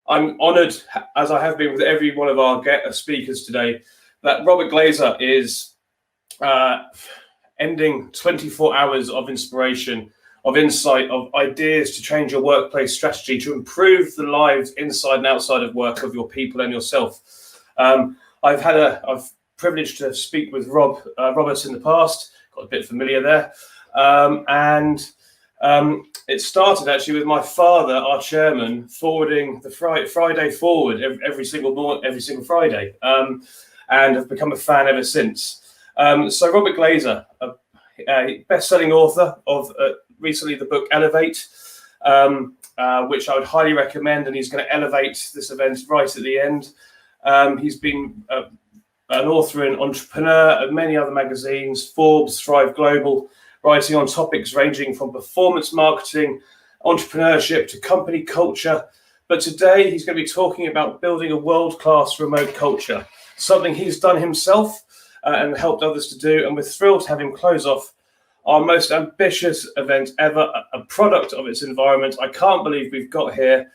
I'm honoured, as I have been with every one of our speakers today, that Robert Glazer is ending 24 hours of inspiration, of insight, of ideas to change your workplace strategy, to improve the lives inside and outside of work of your people and yourself. I've privileged to speak with Robert in the past, got a bit familiar there. It started actually with my father, our chairman, forwarding the Friday Forward every single Friday, and have become a fan ever since. So Robert Glazer, a best-selling author of recently the book Elevate, which I would highly recommend, and he's going to elevate this event right at the end. He's been an author and entrepreneur at many other magazines, Forbes, Thrive Global, writing on topics ranging from performance marketing, entrepreneurship to company culture. But today he's going to be talking about building a world-class remote culture, something he's done himself and helped others to do. And we're thrilled to have him close off our most ambitious event ever, a product of its environment. I can't believe we've got here.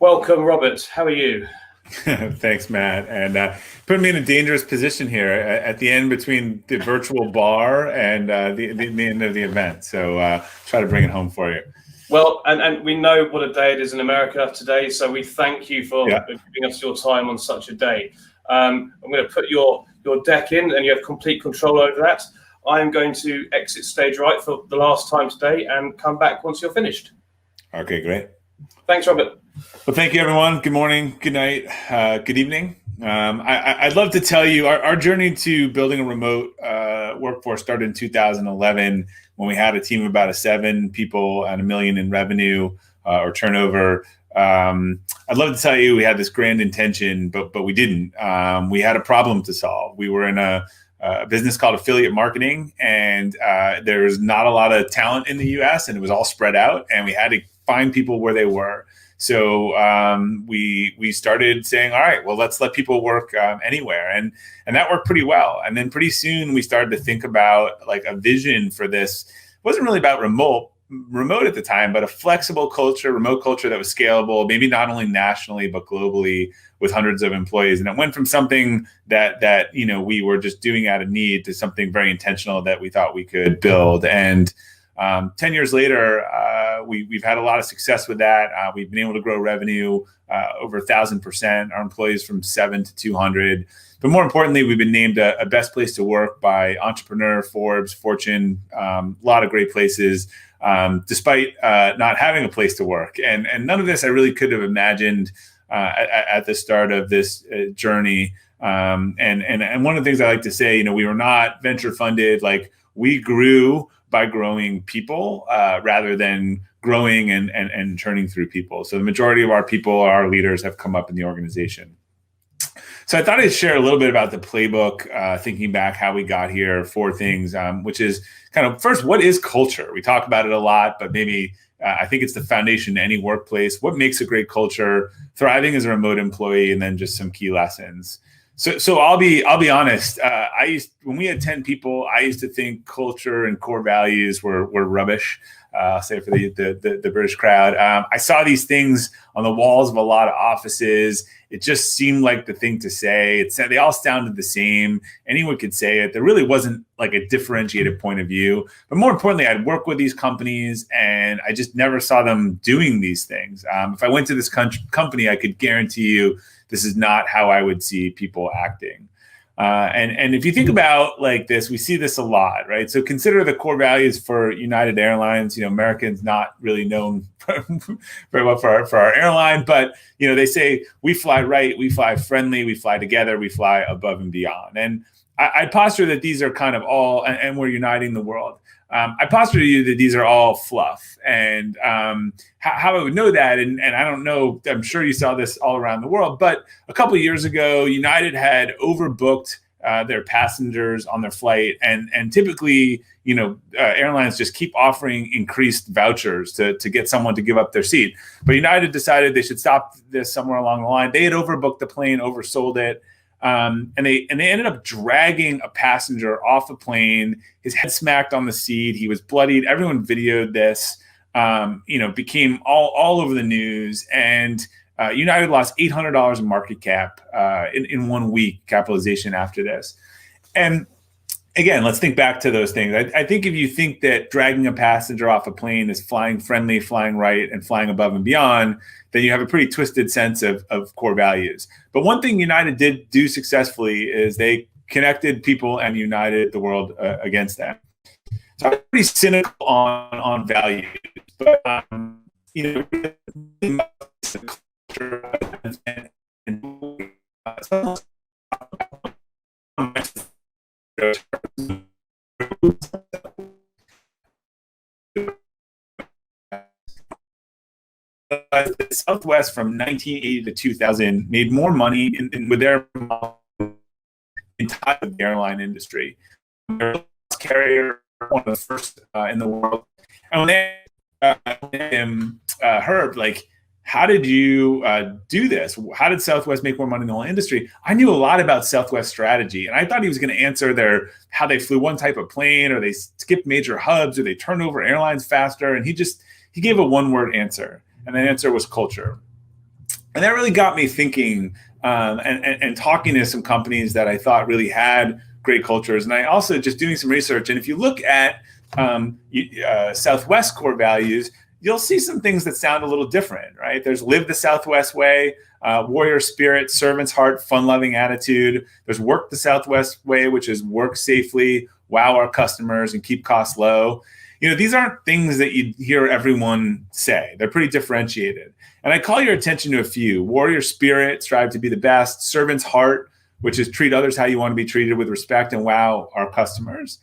Welcome, Robert. How are you? Thanks, Matt. And put me in a dangerous position here at the end between the virtual bar and the end of the event. So try to bring it home for you. Well, and we know what a day it is in America today. So we thank you for giving us your time on such a day. I'm going to put your deck in and you have complete control over that. I'm going to exit stage right for the last time today and come back once you're finished. Okay, great. Thanks, Robert. Well, thank you, everyone. Good morning, good night, good evening. I'd love to tell you our journey to building a remote workforce started in 2011 when we had a team of about 7 people and $1 million in revenue or turnover. I'd love to tell you we had this grand intention, but we didn't. We had a problem to solve. We were in a business called affiliate marketing, and there was not a lot of talent in the US, and it was all spread out, and we had to find people where they were. So we started saying, all right, well, let's let people work anywhere. And that worked pretty well. And then pretty soon we started to think about like a vision for this. It wasn't really about remote at the time, but a flexible culture, remote culture that was scalable, maybe not only nationally, but globally with hundreds of employees. And it went from something that we were just doing out of need to something very intentional that we thought we could build. And 10 years later, we've had a lot of success with that. We've been able to grow revenue over 1,000%, our employees from 7 to 200. But more importantly, we've been named a best place to work by Entrepreneur, Forbes, Fortune, a lot of great places, despite not having a place to work. And none of this I really could have imagined at the start of this journey. And one of the things I like to say, we were not venture funded. Like, we grew by growing people rather than growing and churning through people. So the majority of our people, our leaders, have come up in the organization. So I thought I'd share a little bit about the playbook, thinking back how we got here, 4 things, which is kind of first, what is culture? We talk about it a lot, but maybe I think it's the foundation to any workplace. What makes a great culture? Thriving as a remote employee, and then just some key lessons. So I'll be honest. When we had 10 people, I used to think culture and core values were rubbish. I'll say for the British crowd. I saw these things on the walls of a lot of offices. It just seemed like the thing to say. They all sounded the same. Anyone could say it. There really wasn't like a differentiated point of view. But more importantly, I'd work with these companies and I just never saw them doing these things. If I went to this company, I could guarantee you this is not how I would see people acting. And if you think about like this, we see this a lot, right? So consider the core values for United Airlines. Americans not really known very well for our airline, but they say we fly right, we fly friendly, we fly together, we fly above and beyond. And I posture that these are kind of all, and we're uniting the world. I posture to you that these are all fluff, and how I would know that, and I don't know, I'm sure you saw this all around the world, but a couple of years ago, United had overbooked their passengers on their flight, and typically, airlines just keep offering increased vouchers to get someone to give up their seat. But United decided they should stop this somewhere along the line. They had overbooked the plane, oversold it. And they ended up dragging a passenger off the plane. His head smacked on the seat. He was bloodied. Everyone videoed this. Became all over the news. And United lost $800 in market cap in 1 week capitalization after this. And again, let's think back to those things. I think if you think that dragging a passenger off a plane is flying friendly, flying right, and flying above and beyond, then you have a pretty twisted sense of core values. But one thing United did do successfully is they connected people and united the world against that. So I'm pretty cynical on values, but Southwest from 1980 to 2000 made more money with their entire airline industry. Their carrier, one of the first in the world. And when they heard, like, how did you do this? How did Southwest make more money in the whole industry? I knew a lot about Southwest strategy, and I thought he was going to answer how they flew one type of plane, or they skipped major hubs, or they turned over airlines faster. And he gave a one-word answer, and that answer was culture. And that really got me thinking and talking to some companies that I thought really had great cultures. And I also just doing some research. And if you look at Southwest core values, you'll see some things that sound a little different, right? There's live the Southwest way, warrior spirit, servant's heart, fun-loving attitude. There's work the Southwest way, which is work safely, wow our customers, and keep costs low. These aren't things that you hear everyone say. They're pretty differentiated. And I call your attention to a few. Warrior spirit, strive to be the best. Servant's heart, which is treat others how you want to be treated with respect and wow our customers.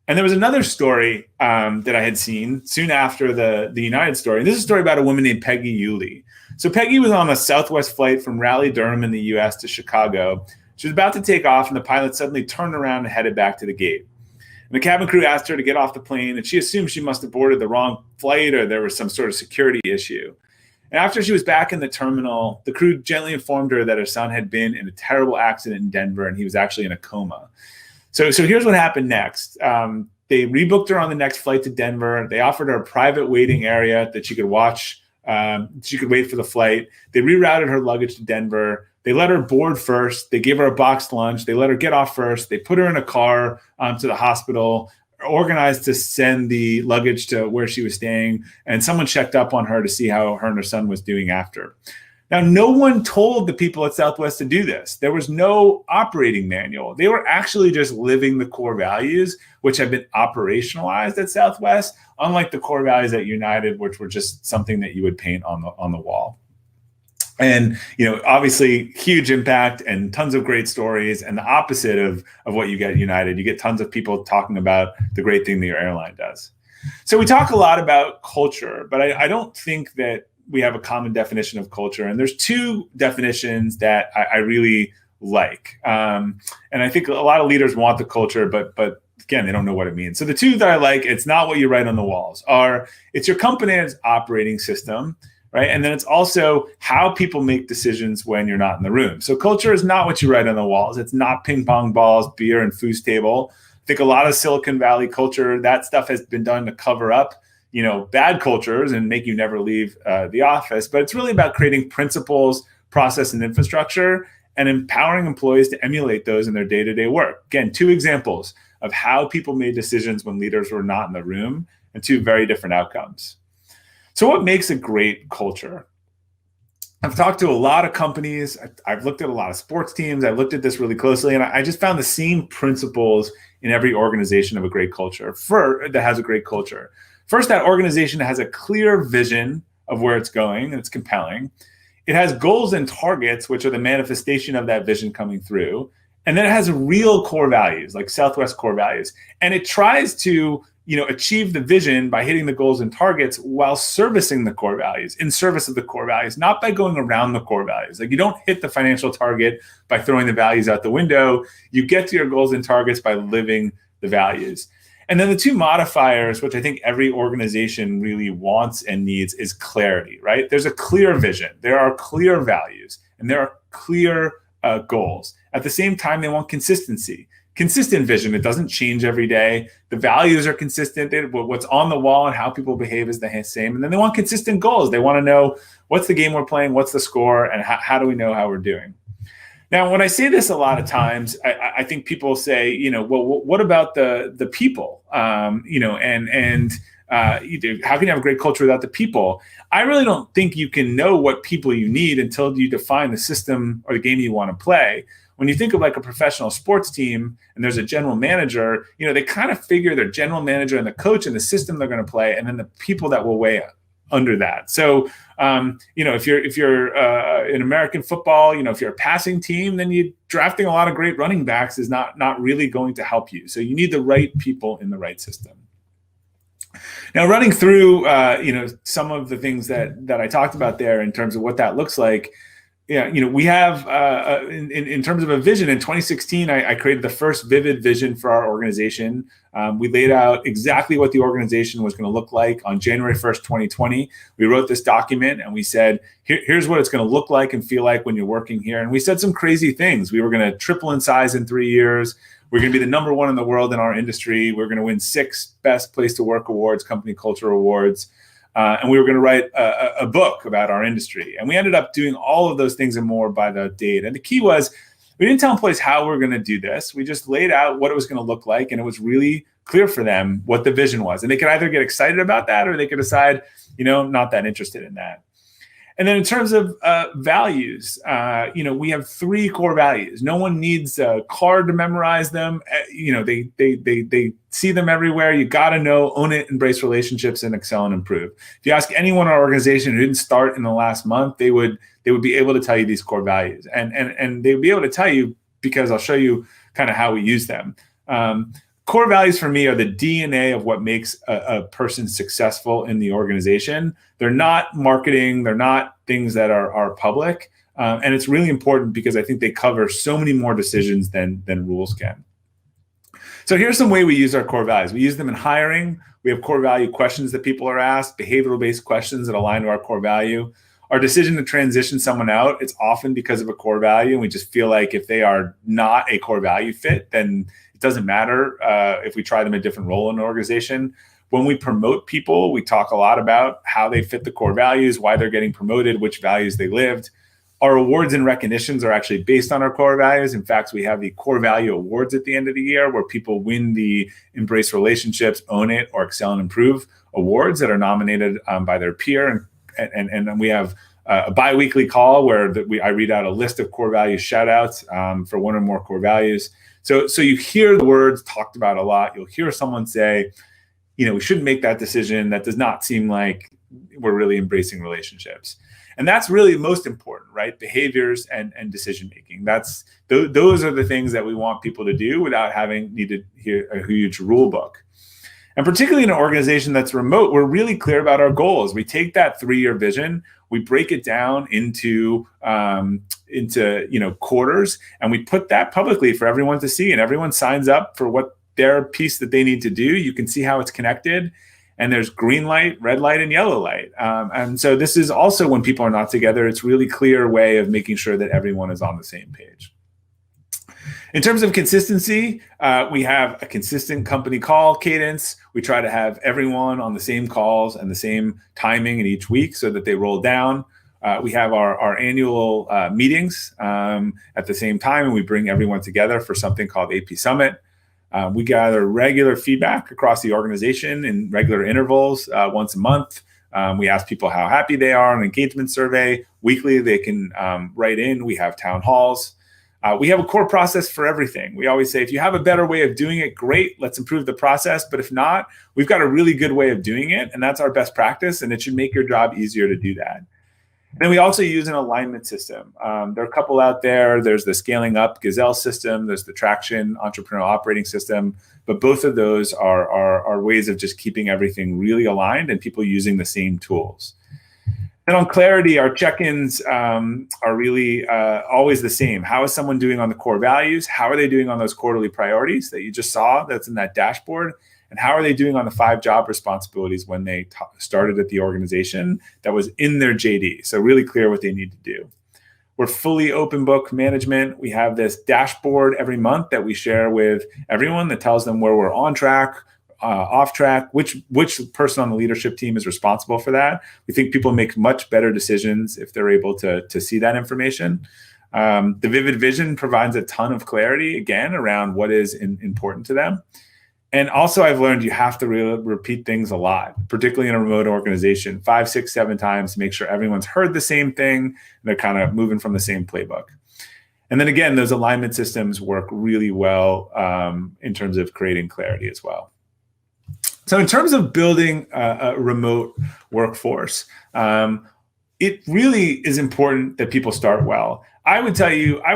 And there was another story that I had seen soon after the United story. And this is a story about a woman named Peggy Yulee. So Peggy was on a Southwest flight from Raleigh-Durham in the U.S. to Chicago. She was about to take off, and the pilot suddenly turned around and headed back to the gate. And the cabin crew asked her to get off the plane, and she assumed she must have boarded the wrong flight or there was some sort of security issue. And after she was back in the terminal, the crew gently informed her that her son had been in a terrible accident in Denver, and he was actually in a coma. So here's what happened next. They rebooked her on the next flight to Denver. They offered her a private waiting area that she could watch. She could wait for the flight. They rerouted her luggage to Denver. They let her board first. They gave her a boxed lunch. They let her get off first. They put her in a car to the hospital, organized to send the luggage to where she was staying. And someone checked up on her to see how her and her son was doing after. Now, no one told the people at Southwest to do this. There was no operating manual. They were actually just living the core values, which have been operationalized at Southwest, unlike the core values at United, which were just something that you would paint on the wall. And, obviously huge impact and tons of great stories, and the opposite of what you get at United. You get tons of people talking about the great thing that your airline does. So we talk a lot about culture, but I don't think that we have a common definition of culture. And there's two definitions that I really like. And I think a lot of leaders want the culture, but again, they don't know what it means. So the two that I like, it's not what you write on the walls, it's your company's operating system, right? And then it's also how people make decisions when you're not in the room. So culture is not what you write on the walls. It's not ping pong balls, beer, and foosball table. I think a lot of Silicon Valley culture, that stuff has been done to cover up bad cultures and make you never leave the office. But it's really about creating principles, process, and infrastructure, and empowering employees to emulate those in their day-to-day work. Again, two examples of how people made decisions when leaders were not in the room, and two very different outcomes. So what makes a great culture? I've talked to a lot of companies. I've looked at a lot of sports teams. I've looked at this really closely, and I just found the same principles in every organization of a great culture that has a great culture. First, that organization has a clear vision of where it's going, and it's compelling. It has goals and targets, which are the manifestation of that vision coming through. And then it has real core values, like Southwest core values. And it tries to achieve the vision by hitting the goals and targets while servicing the core values, in service of the core values, not by going around the core values. Like, you don't hit the financial target by throwing the values out the window. You get to your goals and targets by living the values. And then the two modifiers, which I think every organization really wants and needs, is clarity, right? There's a clear vision. There are clear values, and there are clear goals. At the same time, they want consistency. consistent vision. It doesn't change every day. The values are consistent. What's on the wall and how people behave is the same. And then they want consistent goals. They want to know what's the game we're playing, what's the score, and how do we know how we're doing. Now, when I say this a lot of times, I think people say, well, what about the people? How can you have a great culture without the people? I really don't think you can know what people you need until you define the system or the game you want to play. When you think of like a professional sports team and there's a general manager, they kind of figure their general manager and the coach and the system they're going to play, and then the people that will weigh under that. So, if you're in American football, if you're a passing team, then you drafting a lot of great running backs is not really going to help you. So you need the right people in the right system. Now, running through, some of the things that I talked about there in terms of what that looks like. We have, in terms of a vision, in 2016, I created the first vivid vision for our organization. We laid out exactly what the organization was going to look like on January 1st, 2020. We wrote this document and we said, here's what it's going to look like and feel like when you're working here. And we said some crazy things. We were going to triple in size in 3 years. We're going to be the number one in the world in our industry. We're going to win 6 Best Place to Work awards, company culture awards. And we were going to write a book about our industry. And we ended up doing all of those things and more by the date. And the key was we didn't tell employees how we're going to do this. We just laid out what it was going to look like. And it was really clear for them what the vision was. And they could either get excited about that or they could decide, not that interested in that. And then in terms of values, we have 3 core values. No one needs a card to memorize them. They see them everywhere. You got to know, own it, embrace relationships, and excel and improve. If you ask anyone in our organization who didn't start in the last month, they would be able to tell you these core values. And they would be able to tell you because I'll show you kind of how we use them. Core values for me are the DNA of what makes a person successful in the organization. They're not marketing. They're not things that are public. And it's really important because I think they cover so many more decisions than rules can. So here's some way we use our core values. We use them in hiring. We have core value questions that people are asked, behavioral-based questions that align to our core value. Our decision to transition someone out, it's often because of a core value. And we just feel like if they are not a core value fit, then it doesn't matter if we try them a different role in an organization. When we promote people, we talk a lot about how they fit the core values, why they're getting promoted, which values they lived. Our awards and recognitions are actually based on our core values. In fact, we have the core value awards at the end of the year where people win the Embrace Relationships, Own It, or Excel and Improve awards that are nominated by their peer. And then we have a bi-weekly call where I read out a list of core value shout outs for one or more core values. So you hear the words talked about a lot. You'll hear someone say, we shouldn't make that decision. That does not seem like we're really embracing relationships. And that's really most important, right? Behaviors and decision-making. Those are the things that we want people to do without having needed a huge rule book. And particularly in an organization that's remote, we're really clear about our goals. We take that 3-year vision, we break it down into quarters, and we put that publicly for everyone to see. And everyone signs up for what their piece that they need to do. You can see how it's connected. And there's green light, red light, and yellow light. And so this is also when people are not together, it's a really clear way of making sure that everyone is on the same page. In terms of consistency, we have a consistent company call cadence. We try to have everyone on the same calls and the same timing in each week so that they roll down. We have our annual meetings at the same time, and we bring everyone together for something called AP Summit. We gather regular feedback across the organization in regular intervals once a month. We ask people how happy they are on an engagement survey. Weekly, they can write in. We have town halls. We have a core process for everything. We always say, if you have a better way of doing it, great, let's improve the process. But if not, we've got a really good way of doing it, and that's our best practice, and it should make your job easier to do that. And then we also use an alignment system. There are a couple out there. There's the Scaling Up Gazelle system. There's the Traction Entrepreneurial Operating System. But both of those are ways of just keeping everything really aligned and people using the same tools. And on clarity, our check-ins are really always the same. How is someone doing on the core values? How are they doing on those quarterly priorities that you just saw that's in that dashboard? And how are they doing on the 5 job responsibilities when they started at the organization that was in their JD? So really clear what they need to do. We're fully open book management. We have this dashboard every month that we share with everyone that tells them where we're on track, off track, which person on the leadership team is responsible for that. We think people make much better decisions if they're able to see that information. The Vivid Vision provides a ton of clarity, again, around what is important to them. And also, I've learned you have to repeat things a lot, particularly in a remote organization, 5, 6, 7 times to make sure everyone's heard the same thing and they're kind of moving from the same playbook. And then again, those alignment systems work really well in terms of creating clarity as well. So in terms of building a remote workforce, it really is important that people start well. I would tell you, I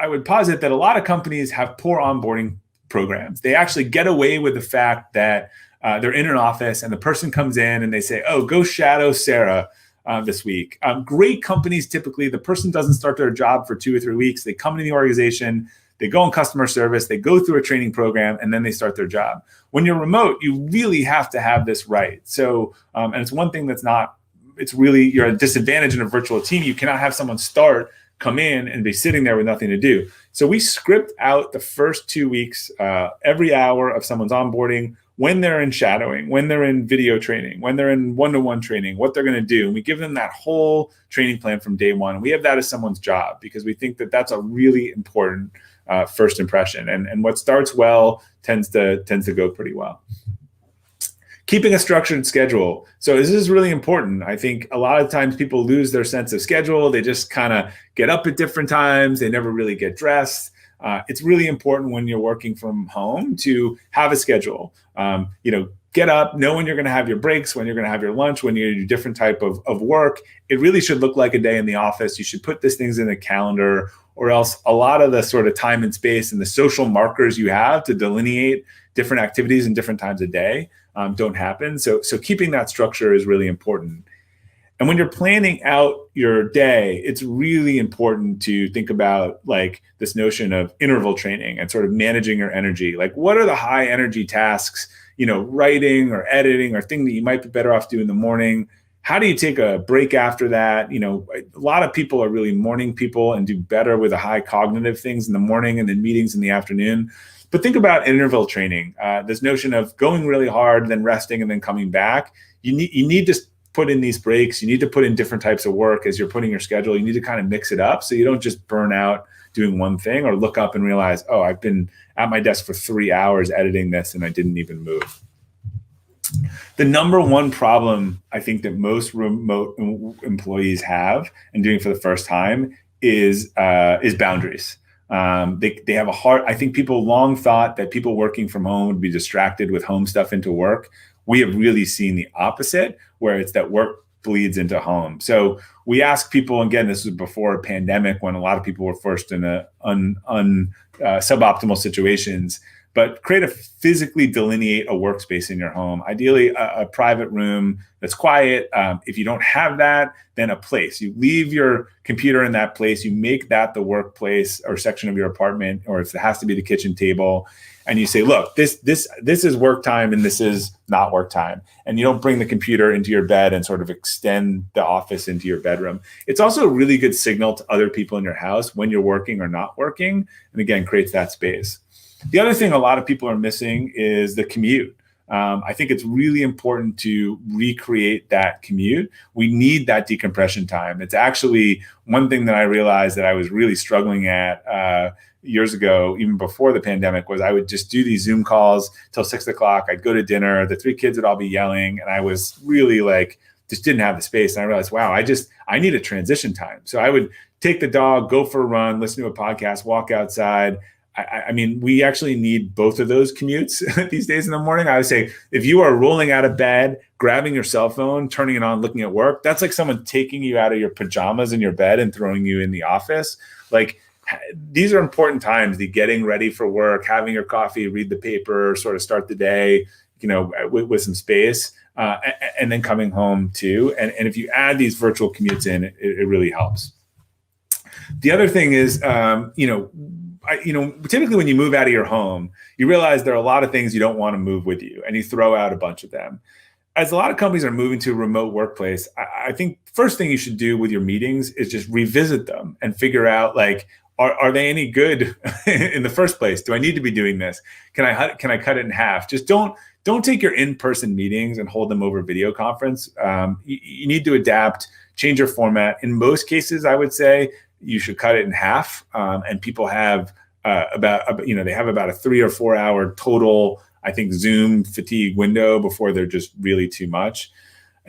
would posit that a lot of companies have poor onboarding programs. They actually get away with the fact that they're in an office and the person comes in and they say, oh, go shadow Sarah this week. Great companies, typically, the person doesn't start their job for 2 or 3 weeks. They come into the organization, they go in customer service, they go through a training program, and then they start their job. When you're remote, you really have to have this right. So, and it's one thing that's not, it's really, you're at a disadvantage in a virtual team. You cannot have someone come in and be sitting there with nothing to do. So we script out the first 2 weeks, every hour of someone's onboarding, when they're in shadowing, when they're in video training, when they're in one-to-one training, what they're going to do. And we give them that whole training plan from day one. And we have that as someone's job because we think that that's a really important first impression. And what starts well tends to go pretty well. Keeping a structured schedule. So this is really important. I think a lot of times people lose their sense of schedule. They just kind of get up at different times. They never really get dressed. It's really important when you're working from home to have a schedule. Get up, know when you're going to have your breaks, when you're going to have your lunch, when you're going to do different type of work. It really should look like a day in the office. You should put these things in a calendar, or else a lot of the sort of time and space and the social markers you have to delineate different activities in different times of day don't happen. So keeping that structure is really important. And when you're planning out your day, it's really important to think about like this notion of interval training and sort of managing your energy. Like, what are the high energy tasks, writing or editing or thing that you might be better off doing in the morning? How do you take a break after that? A lot of people are really morning people and do better with the high cognitive things in the morning and then meetings in the afternoon. But think about interval training, this notion of going really hard, then resting, and then coming back. You need to put in these breaks. You need to put in different types of work as you're putting your schedule. You need to kind of mix it up so you don't just burn out doing one thing or look up and realize, oh, I've been at my desk for 3 hours editing this and I didn't even move. The number one problem I think that most remote employees have and doing for the first time is boundaries. They have a hard, I think people long thought that people working from home would be distracted with home stuff into work. We have really seen the opposite, where it's that work bleeds into home. So we ask people, again, this was before a pandemic when a lot of people were forced in suboptimal situations, but physically delineate a workspace in your home, ideally a private room that's quiet. If you don't have that, then a place. You leave your computer in that place, you make that the workplace or section of your apartment, or if it has to be the kitchen table, and you say, look, this is work time and this is not work time. And you don't bring the computer into your bed and sort of extend the office into your bedroom. It's also a really good signal to other people in your house when you're working or not working, and again, creates that space. The other thing a lot of people are missing is the commute. I think it's really important to recreate that commute. We need that decompression time. It's actually one thing that I realized that I was really struggling at years ago, even before the pandemic, was I would just do these Zoom calls till 6 o'clock. I'd go to dinner. The 3 kids would all be yelling. And I was really just didn't have the space. And I realized, wow, I need a transition time. So I would take the dog, go for a run, listen to a podcast, walk outside. I mean, we actually need both of those commutes these days in the morning. I would say if you are rolling out of bed, grabbing your cell phone, turning it on, looking at work, that's like someone taking you out of your pajamas in your bed and throwing you in the office. Like, these are important times, the getting ready for work, having your coffee, read the paper, sort of start the day, with some space, and then coming home too. And if you add these virtual commutes in, it really helps. The other thing is, typically when you move out of your home, you realize there are a lot of things you don't want to move with you, and you throw out a bunch of them. As a lot of companies are moving to a remote workplace, I think first thing you should do with your meetings is just revisit them and figure out, like, are they any good in the first place? Do I need to be doing this? Can I cut it in half? Just don't take your in-person meetings and hold them over video conference. You need to adapt, change your format. In most cases, I would say you should cut it in half. And people have they have about a 3 or 4 hour total, I think, Zoom fatigue window before they're just really too much.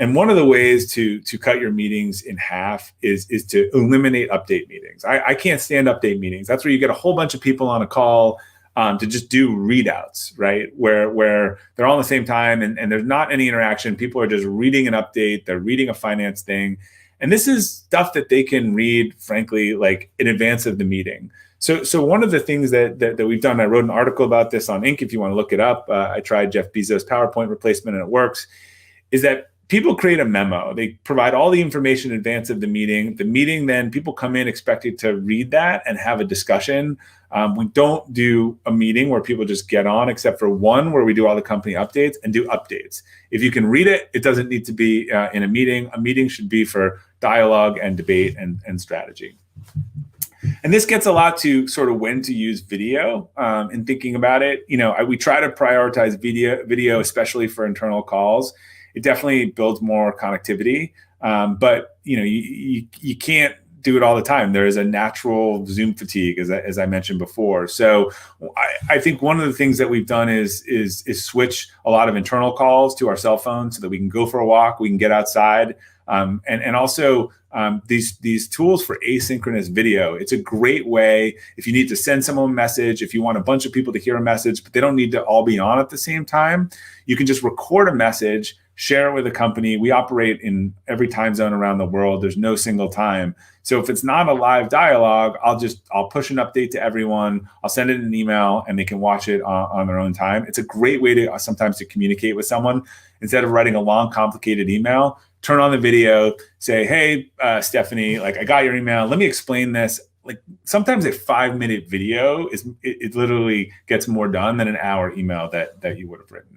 And one of the ways to cut your meetings in half is to eliminate update meetings. I can't stand update meetings. That's where you get a whole bunch of people on a call to just do readouts, right? Where they're all at the same time and there's not any interaction. People are just reading an update. They're reading a finance thing. And this is stuff that they can read, frankly, like in advance of the meeting. So one of the things that we've done, I wrote an article about this on Inc. if you want to look it up. I tried Jeff Bezos' PowerPoint replacement and it works, is that people create a memo. They provide all the information in advance of the meeting. The meeting, then people come in expected to read that and have a discussion. We don't do a meeting where people just get on, except for one where we do all the company updates and do updates. If you can read it, it doesn't need to be in a meeting. A meeting should be for dialogue and debate and strategy. And this gets a lot to sort of when to use video in thinking about it. We try to prioritize video, especially for internal calls. It definitely builds more connectivity, but you can't do it all the time. There is a natural Zoom fatigue, as I mentioned before. So I think one of the things that we've done is switch a lot of internal calls to our cell phones so that we can go for a walk, we can get outside, and also these tools for asynchronous video. It's a great way if you need to send someone a message, if you want a bunch of people to hear a message, but they don't need to all be on at the same time. You can just record a message, share it with a company. We operate in every time zone around the world. There's no single time. So if it's not a live dialogue, I'll push an update to everyone. I'll send it in an email and they can watch it on their own time. It's a great way to sometimes to communicate with someone. Instead of writing a long, complicated email, turn on the video, say, hey, Stephanie, like I got your email. Let me explain this. Like sometimes a 5-minute video it literally gets more done than an hour email that you would have written.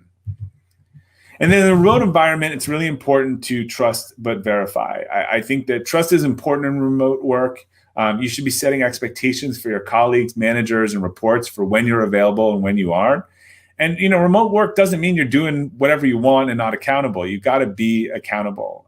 And then in the remote environment, it's really important to trust but verify. I think that trust is important in remote work. You should be setting expectations for your colleagues, managers, and reports for when you're available and when you aren't. And remote work doesn't mean you're doing whatever you want and not accountable. You've got to be accountable.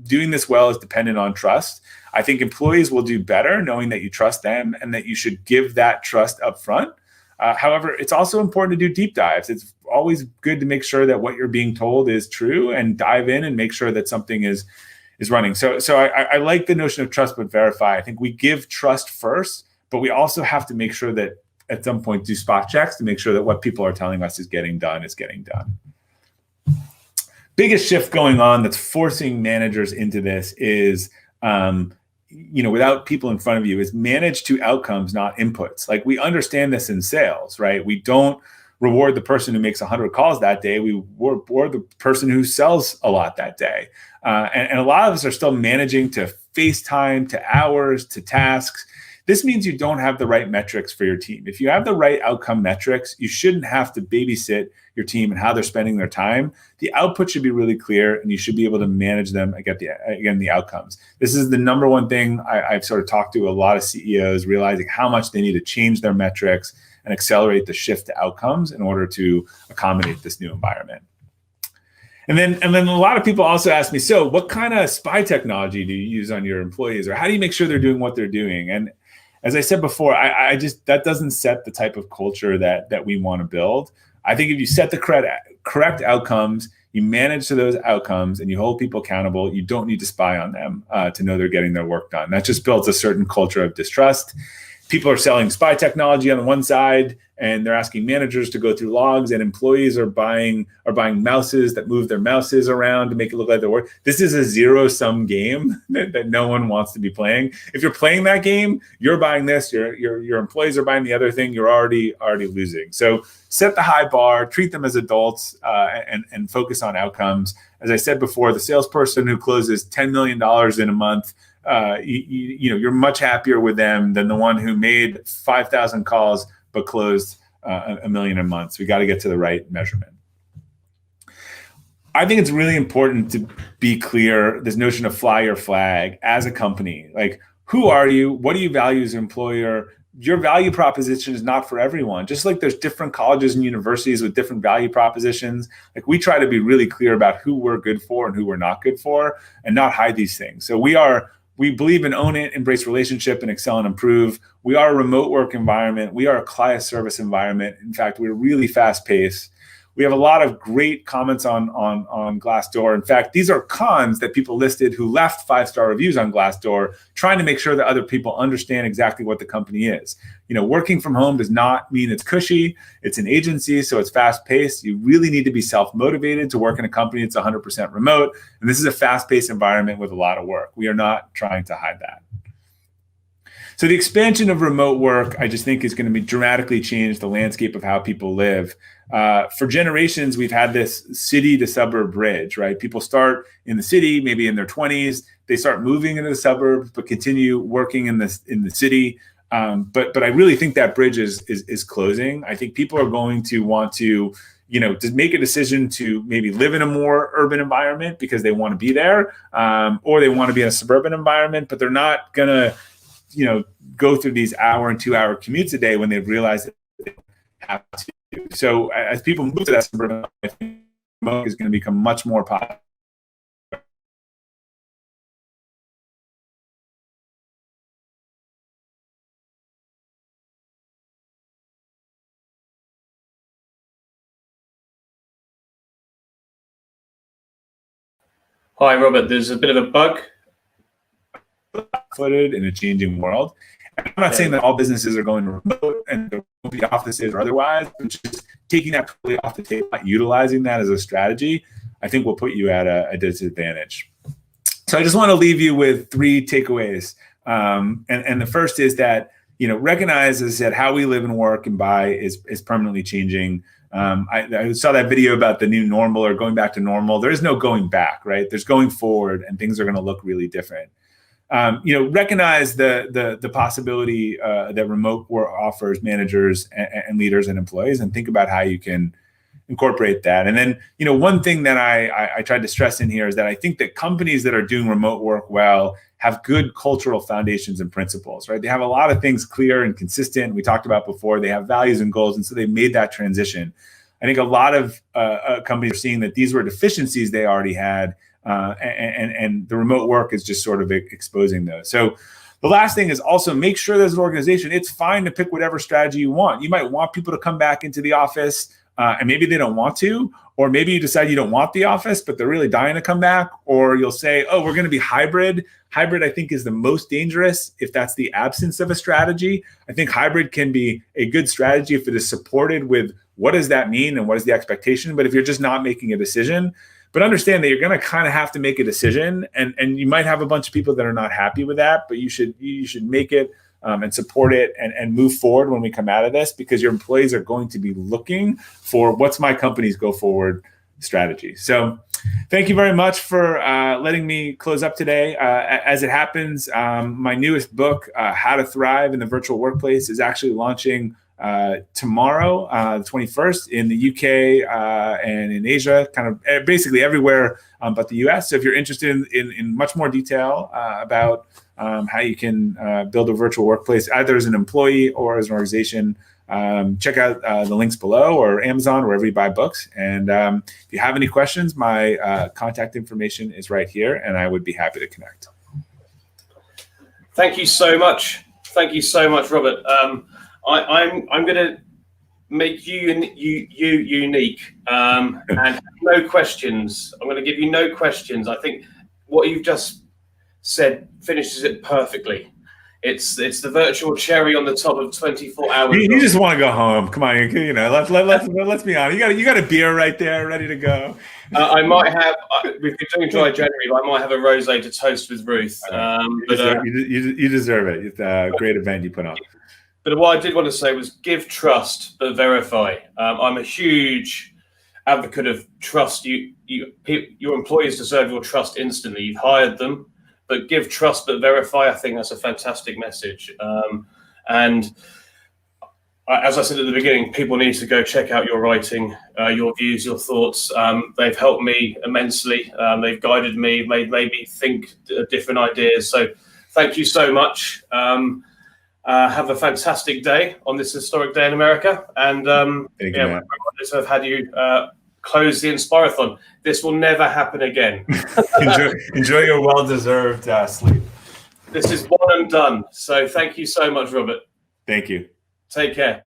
Doing this well is dependent on trust. I think employees will do better knowing that you trust them and that you should give that trust up front. However, it's also important to do deep dives. It's always good to make sure that what you're being told is true and dive in and make sure that something is running. So I like the notion of trust but verify. I think we give trust first, but we also have to make sure that at some point do spot checks to make sure that what people are telling us is getting done. Biggest shift going on that's forcing managers into this is without people in front of you, is manage to outcomes, not inputs. Like we understand this in sales, right? We don't reward the person who makes 100 calls that day. We reward the person who sells a lot that day. And a lot of us are still managing to FaceTime, to hours, to tasks. This means you don't have the right metrics for your team. If you have the right outcome metrics, you shouldn't have to babysit your team and how they're spending their time. The output should be really clear and you should be able to manage them and get the outcomes. This is the number one thing I've sort of talked to a lot of CEOs, realizing how much they need to change their metrics and accelerate the shift to outcomes in order to accommodate this new environment. And then a lot of people also ask me, so what kind of spy technology do you use on your employees, or how do you make sure they're doing what they're doing? And as I said before, I just that doesn't set the type of culture that we want to build. I think if you set the correct outcomes, you manage to those outcomes, and you hold people accountable, you don't need to spy on them to know they're getting their work done. That just builds a certain culture of distrust. People are selling spy technology on the one side, and they're asking managers to go through logs, and employees are buying mouses that move their mouses around to make it look like they're working. This is a zero-sum game that no one wants to be playing. If you're playing that game, you're buying this, your employees are buying the other thing, you're already losing. So set the high bar, treat them as adults, and focus on outcomes. As I said before, the salesperson who closes $10 million in a month, you're much happier with them than the one who made 5,000 calls but closed $1 million a month. So we got to get to the right measurement. I think it's really important to be clear, this notion of fly your flag as a company. Like, who are you? What do you value as an employer? Your value proposition is not for everyone. Just like there's different colleges and universities with different value propositions, like we try to be really clear about who we're good for and who we're not good for and not hide these things. So we believe in own it, embrace relationship, and excel and improve. We are a remote work environment. We are a client service environment. In fact, we're really fast paced. We have a lot of great comments on Glassdoor. In fact, these are cons that people listed who left 5-star reviews on Glassdoor, trying to make sure that other people understand exactly what the company is. Working from home does not mean it's cushy. It's an agency, so it's fast-paced. You really need to be self-motivated to work in a company that's 100% remote. And this is a fast-paced environment with a lot of work. We are not trying to hide that. So the expansion of remote work, I just think, is going to be dramatically change the landscape of how people live. For generations, we've had this city to suburb bridge, right? People start in the city, maybe in their 20s, they start moving into the suburbs, but continue working in the city. But I really think that bridge is closing. I think people are going to want to make a decision to maybe live in a more urban environment because they want to be there, or they want to be in a suburban environment, but they're not going to go through these 1 and 2 hour commutes a day when they've realized that they have to. So as people move to that suburban life, remote is going to become much more popular. Hi, Robert. There's a bit of a bug. Footed in a changing world. I'm not saying that all businesses are going remote and there won't be offices or otherwise, but just taking that totally off the table, not utilizing that as a strategy, I think will put you at a disadvantage. So I just want to leave you with 3 takeaways. And the first is that, recognize, as I said, how we live and work and buy is permanently changing. I saw that video about the new normal or going back to normal. There is no going back, right? There's going forward, and things are going to look really different. Recognize the possibility that remote work offers managers and leaders and employees, and think about how you can incorporate that. And then, one thing that I tried to stress in here is that I think that companies that are doing remote work well have good cultural foundations and principles, right? They have a lot of things clear and consistent. We talked about before, they have values and goals, and so they made that transition. I think a lot of companies are seeing that these were deficiencies they already had, and the remote work is just sort of exposing those. So the last thing is also make sure that as an organization, it's fine to pick whatever strategy you want. You might want people to come back into the office, and maybe they don't want to, or maybe you decide you don't want the office, but they're really dying to come back, or you'll say, oh, we're going to be hybrid. Hybrid, I think, is the most dangerous if that's the absence of a strategy. I think hybrid can be a good strategy if it is supported with what does that mean and what is the expectation. But if you're just not making a decision, but understand that you're going to kind of have to make a decision, and you might have a bunch of people that are not happy with that, but you should make it and support it and move forward when we come out of this, because your employees are going to be looking for what's my company's go forward strategy. So thank you very much for letting me close up today. As it happens, my newest book, How to Thrive in the Virtual Workplace, is actually launching tomorrow, the 21st, in the UK and in Asia, kind of basically everywhere but the US. So if you're interested in much more detail about how you can build a virtual workplace, either as an employee or as an organization, check out the links below, or Amazon, wherever you buy books. And if you have any questions, my contact information is right here, and I would be happy to connect. Thank you so much. Thank you so much, Robert. I'm going to make you unique, and no questions. I'm going to give you no questions. I think what you've just said finishes it perfectly. It's the virtual cherry on the top of 24 hours. You just want to go home. Come on, let's be honest. You got a beer right there, ready to go. I might have. We've been doing dry January, but I might have a rosé to toast with Ruth. You deserve it. It's a great event you put on. But what I did want to say was give trust, but verify. I'm a huge advocate of trust. Your employees deserve your trust instantly. You've hired them, but give trust, but verify. I think that's a fantastic message. And as I said at the beginning, people need to go check out your writing, your views, your thoughts. They've helped me immensely. They've guided me, made me think different ideas. So thank you so much. Have a fantastic day on this historic day in America. And Thank you, Matt. we're to have had you close the Inspirathon. This will never happen again. enjoy your well-deserved sleep. This is one and done. So thank you so much, Robert. Thank you. Take care.